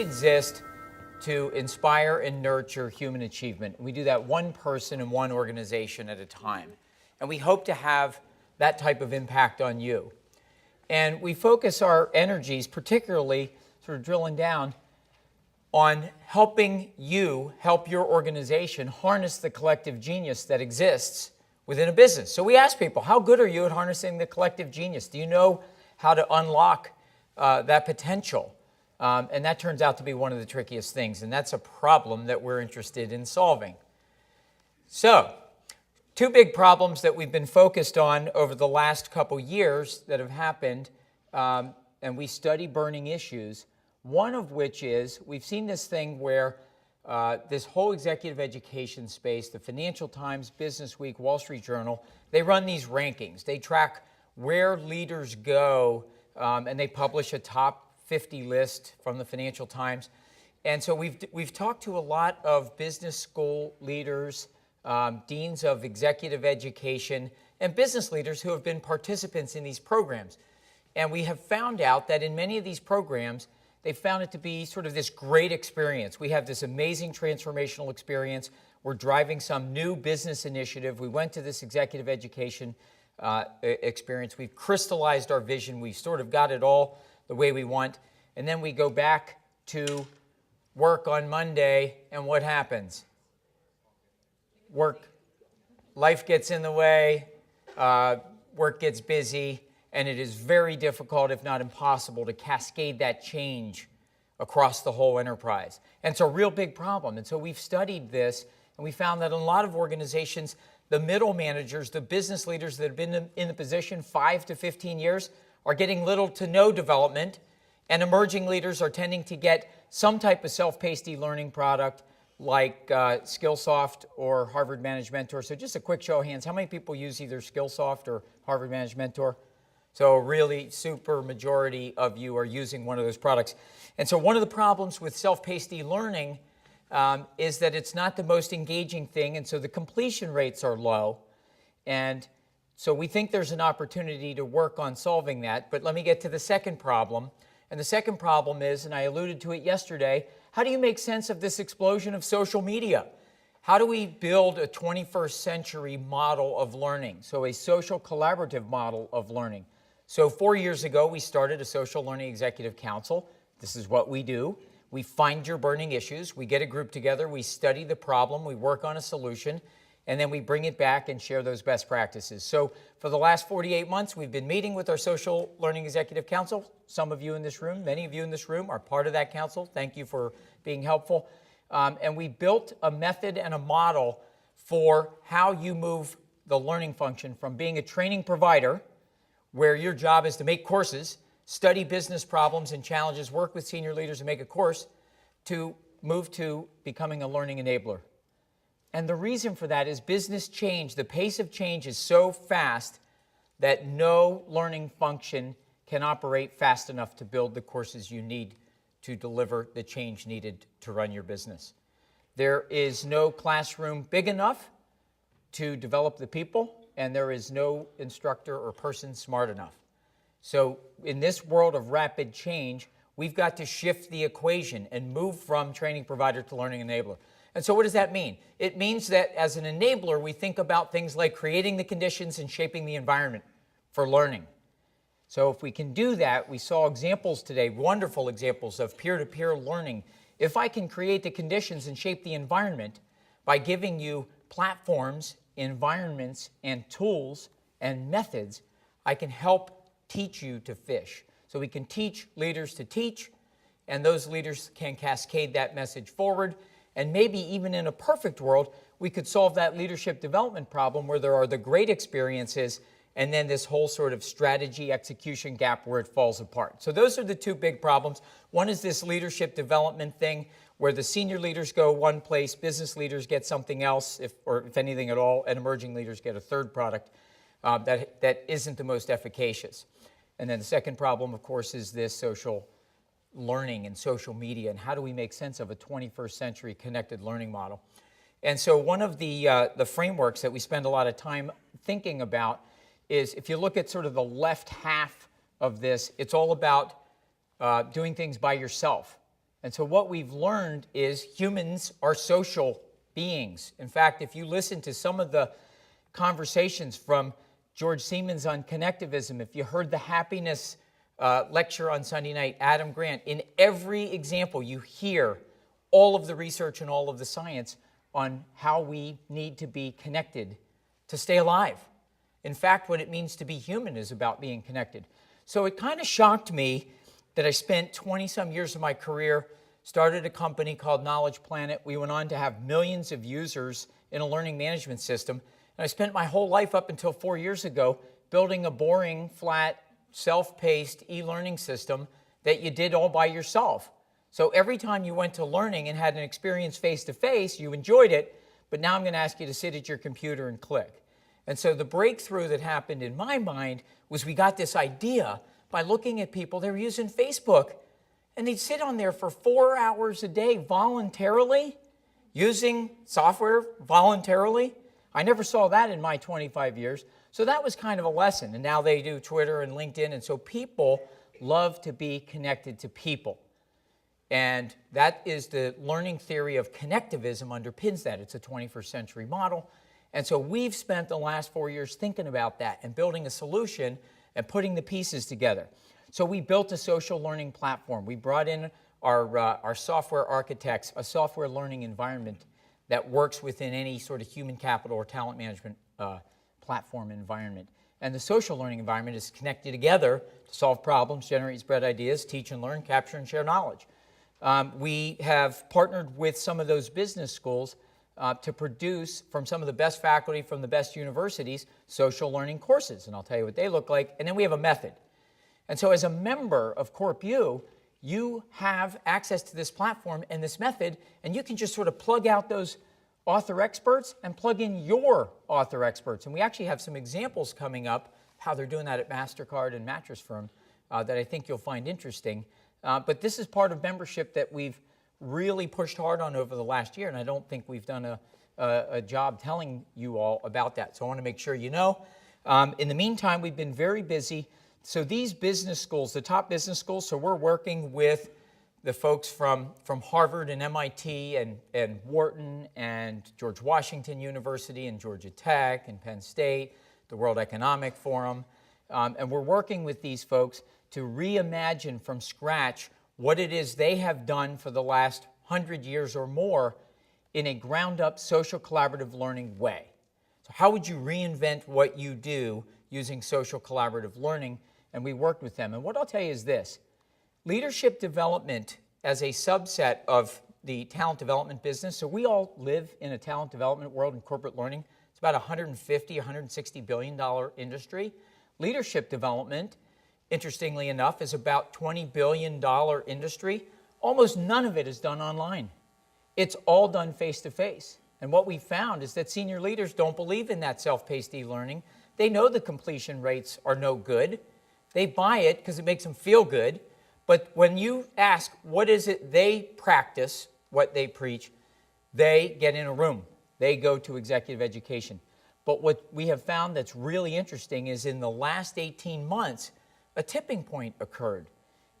exist to inspire and nurture human achievement. We do that one person and one organization at a time. And we hope to have that type of impact on you. And we focus our energies, particularly sort of drilling down, on helping you help your organization harness the collective genius that exists within a business. So we ask people, how good are you at harnessing the collective genius? Do you know how to unlock that potential? And that turns out to be one of the trickiest things, and that's a problem that we're interested in solving. So, two big problems that we've been focused on over the last couple years that have happened, and we study burning issues, one of which is we've seen this thing where this whole executive education space, the Financial Times, Business Week, Wall Street Journal, they run these rankings. They track where leaders go, and they publish a top 50 list from the Financial Times. And so we've talked to a lot of business school leaders, deans of executive education, and business leaders who have been participants in these programs. And we have found out that in many of these programs, they found it to be sort of this great experience. We have this amazing transformational experience. We're driving some new business initiative. We went to this executive education experience. We've crystallized our vision. We've sort of got it all the way we want. And then we go back to work on Monday, and what happens? Life gets in the way, work gets busy, and it is very difficult, if not impossible, to cascade that change across the whole enterprise. And it's a real big problem. And so we've studied this, and we found that in a lot of organizations, the middle managers, the business leaders that have been in the position 5 to 15 years are getting little to no development, and emerging leaders are tending to get some type of self-paced e-learning product like Skillsoft or Harvard Managed Mentor. So just a quick show of hands, how many people use either Skillsoft or Harvard Managed Mentor? So a really super majority of you are using one of those products. And so one of the problems with self-paced e-learning is that it's not the most engaging thing, and so the completion rates are low. And so we think there's an opportunity to work on solving that. But let me get to the second problem. And the second problem is, and I alluded to it yesterday, how do you make sense of this explosion of social media? How do we build a 21st century model of learning? So a social collaborative model of learning. So 4 years ago, we started a Social Learning Executive Council. This is what we do. We find your burning issues. We get a group together. We study the problem. We work on a solution. And then we bring it back and share those best practices. So for the last 48 months, we've been meeting with our Social Learning Executive Council. Some of you in this room, many of you in this room are part of that council. Thank you for being helpful. And we built a method and a model for how you move the learning function from being a training provider, where your job is to make courses, study business problems and challenges, work with senior leaders and make a course, to move to becoming a learning enabler. And the reason for that is business change. The pace of change is so fast that no learning function can operate fast enough to build the courses you need to deliver the change needed to run your business. There is no classroom big enough to develop the people, and there is no instructor or person smart enough. So in this world of rapid change, we've got to shift the equation and move from training provider to learning enabler. And so what does that mean? It means that as an enabler, we think about things like creating the conditions and shaping the environment for learning. So if we can do that, we saw examples today, wonderful examples of peer-to-peer learning. If I can create the conditions and shape the environment by giving you platforms, environments, and tools and methods, I can help teach you to fish. So we can teach leaders to teach, and those leaders can cascade that message forward. And maybe even in a perfect world, we could solve that leadership development problem where there are the great experiences and then this whole sort of strategy execution gap where it falls apart. So those are the two big problems. One is this leadership development thing where the senior leaders go one place, business leaders get something else, if anything at all, and emerging leaders get a third product that isn't the most efficacious. And then the second problem, of course, is this social learning and social media, and how do we make sense of a 21st century connected learning model? And so one of the frameworks that we spend a lot of time thinking about is, if you look at sort of the left half of this, it's all about doing things by yourself. And so what we've learned is humans are social beings. In fact, if you listen to some of the conversations from George Siemens on Connectivism, if you heard the happiness lecture on Sunday night, Adam Grant, in every example you hear all of the research and all of the science on how we need to be connected to stay alive. In fact, what it means to be human is about being connected. So it kind of shocked me that I spent 20-some years of my career, started a company called Knowledge Planet. We went on to have millions of users in a learning management system. And I spent my whole life up until 4 years ago building a boring, flat, self-paced e-learning system that you did all by yourself. So every time you went to learning and had an experience face-to-face, you enjoyed it, but now I'm going to ask you to sit at your computer and click. And so the breakthrough that happened in my mind was we got this idea by looking at people. They were using Facebook, and they'd sit on there for 4 hours a day voluntarily, using software voluntarily. I never saw that in my 25 years. So that was kind of a lesson. And now they do Twitter and LinkedIn. And so people love to be connected to people. And that is the learning theory of connectivism underpins that. It's a 21st century model. And so we've spent the last 4 years thinking about that and building a solution and putting the pieces together. So we built a social learning platform. We brought in our software architects, a software learning environment that works within any sort of human capital or talent management platform environment. And the social learning environment is connected together to solve problems, generate and spread ideas, teach and learn, capture and share knowledge. We have partnered with some of those business schools to produce, from some of the best faculty from the best universities, social learning courses. And I'll tell you what they look like. And then we have a method. And so as a member of CorpU, you have access to this platform and this method, and you can just sort of plug out those author experts and plug in your author experts. And we actually have some examples coming up, how they're doing that at MasterCard and Mattress Firm, that I think you'll find interesting. But this is part of membership that we've really pushed hard on over the last year, and I don't think we've done a job telling you all about that. So I want to make sure you know. In the meantime, we've been very busy. So these business schools, the top business schools, so we're working with the folks from Harvard and MIT and Wharton and George Washington University and Georgia Tech and Penn State, the World Economic Forum. And we're working with these folks to reimagine from scratch what it is they have done for the last 100 years or more in a ground-up social collaborative learning way. So how would you reinvent what you do using social collaborative learning? And we worked with them. And what I'll tell you is this. Leadership development as a subset of the talent development business, so we all live in a talent development world in corporate learning. It's about $150, $160 billion industry. Leadership development, interestingly enough, is about $20 billion industry. Almost none of it is done online. It's all done face-to-face. And what we found is that senior leaders don't believe in that self-paced e-learning. They know the completion rates are no good. They buy it because it makes them feel good. But when you ask what is it they practice, what they preach, they get in a room. They go to executive education. But what we have found that's really interesting is in the last 18 months, a tipping point occurred.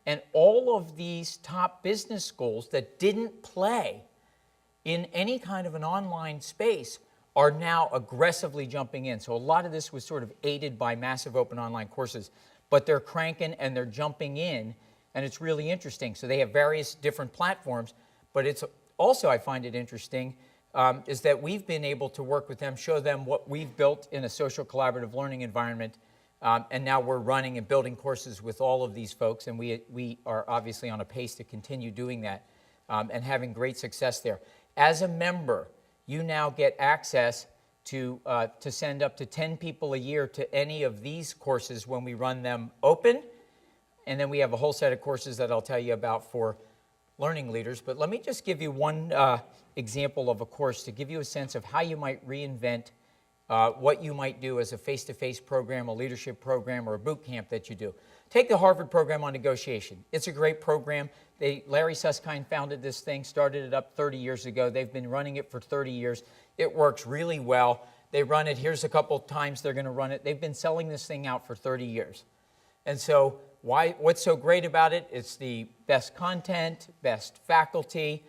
And all of these top business schools that didn't play in any kind of an online space are now aggressively jumping in. So a lot of this was sort of aided by massive open online courses, but they're cranking and they're jumping in, and it's really interesting. So they have various different platforms, but it's also, I find it interesting, is that we've been able to work with them, show them what we've built in a social collaborative learning environment, and now we're running and building courses with all of these folks, and we are obviously on a pace to continue doing that and having great success there. As a member, you now get access to send up to 10 people a year to any of these courses when we run them open, and then we have a whole set of courses that I'll tell you about for learning leaders. But let me just give you one example of a course to give you a sense of how you might reinvent what you might do as a face-to-face program, a leadership program, or a boot camp that you do. Take the Harvard program on negotiation. It's a great program. Larry Susskind founded this thing, started it up 30 years ago. They've been running it for 30 years. It works really well. They run it. Here's a couple times they're going to run it. They've been selling this thing out for 30 years. And so What's so great about it? It's the best content, best faculty.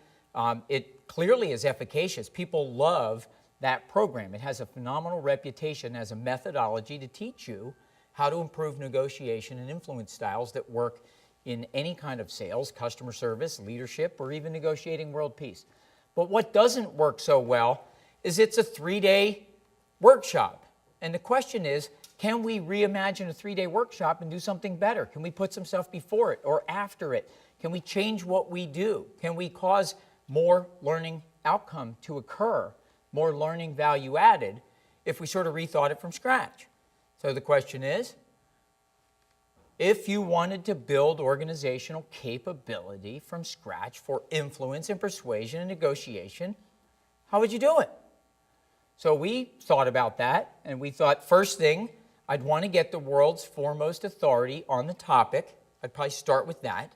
It clearly is efficacious. People love that program. It has a phenomenal reputation as a methodology to teach you how to improve negotiation and influence styles that work in any kind of sales, customer service, leadership, or even negotiating world peace. But what doesn't work so well is it's a 3-day workshop. And the question is, can we reimagine a 3-day workshop and do something better? Can we put some stuff before it or after it? Can we change what we do? Can we cause more learning outcome to occur, more learning value added, if we sort of rethought it from scratch? So the question is, if you wanted to build organizational capability from scratch for influence and persuasion and negotiation, how would you do it? So we thought about that, and we thought, first thing, I'd want to get the world's foremost authority on the topic. I'd probably start with that,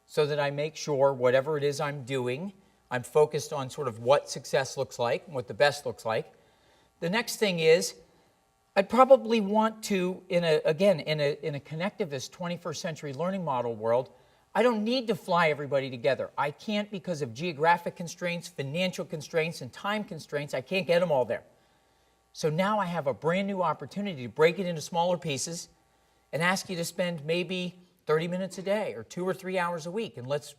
so that I make sure whatever it is I'm doing, I'm focused on sort of what success looks like and what the best looks like. The next thing is, I'd probably want to, in a connectivist 21st century learning model world, I don't need to fly everybody together. I can't, because of geographic constraints, financial constraints, and time constraints, I can't get them all there. So now I have a brand new opportunity to break it into smaller pieces and ask you to spend maybe 30 minutes a day or 2 or 3 hours a week, and let's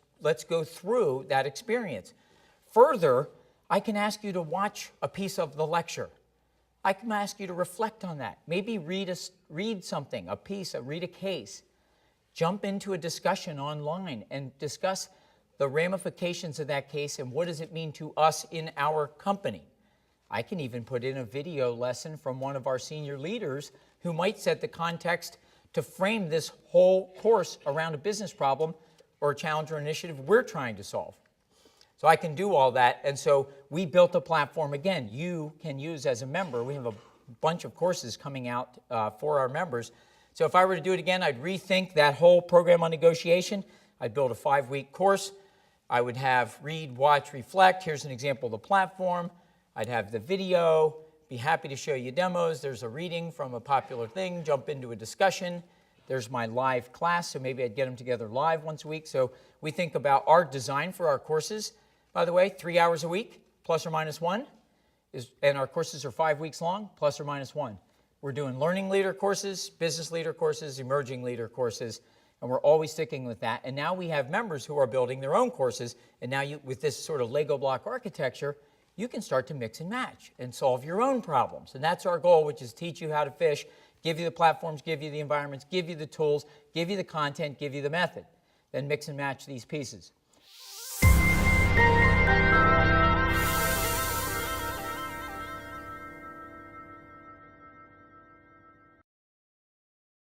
go through that experience. Further, I can ask you to watch a piece of the lecture. I can ask you to reflect on that. Maybe read something, a piece, read a case. Jump into a discussion online and discuss the ramifications of that case and what does it mean to us in our company. I can even put in a video lesson from one of our senior leaders who might set the context to frame this whole course around a business problem or a challenge or initiative we're trying to solve. So I can do all that, and so we built a platform, again, you can use as a member. We have a bunch of courses coming out for our members. So if I were to do it again, I'd rethink that whole program on negotiation. I'd build a 5-week course. I would have read, watch, reflect. Here's an example of the platform. I'd have the video, be happy to show you demos. There's a reading from a popular thing, jump into a discussion. There's my live class, so maybe I'd get them together live once a week. So we think about our design for our courses. By the way, 3 hours a week, plus or minus 1, and our courses are 5 weeks long, plus or minus 1. We're doing learning leader courses, business leader courses, emerging leader courses, and we're always sticking with that. And now we have members who are building their own courses, and now with this sort of Lego block architecture, you can start to mix and match and solve your own problems. And that's our goal, which is teach you how to fish, give you the platforms, give you the environments, give you the tools, give you the content, give you the method. Then mix and match these pieces.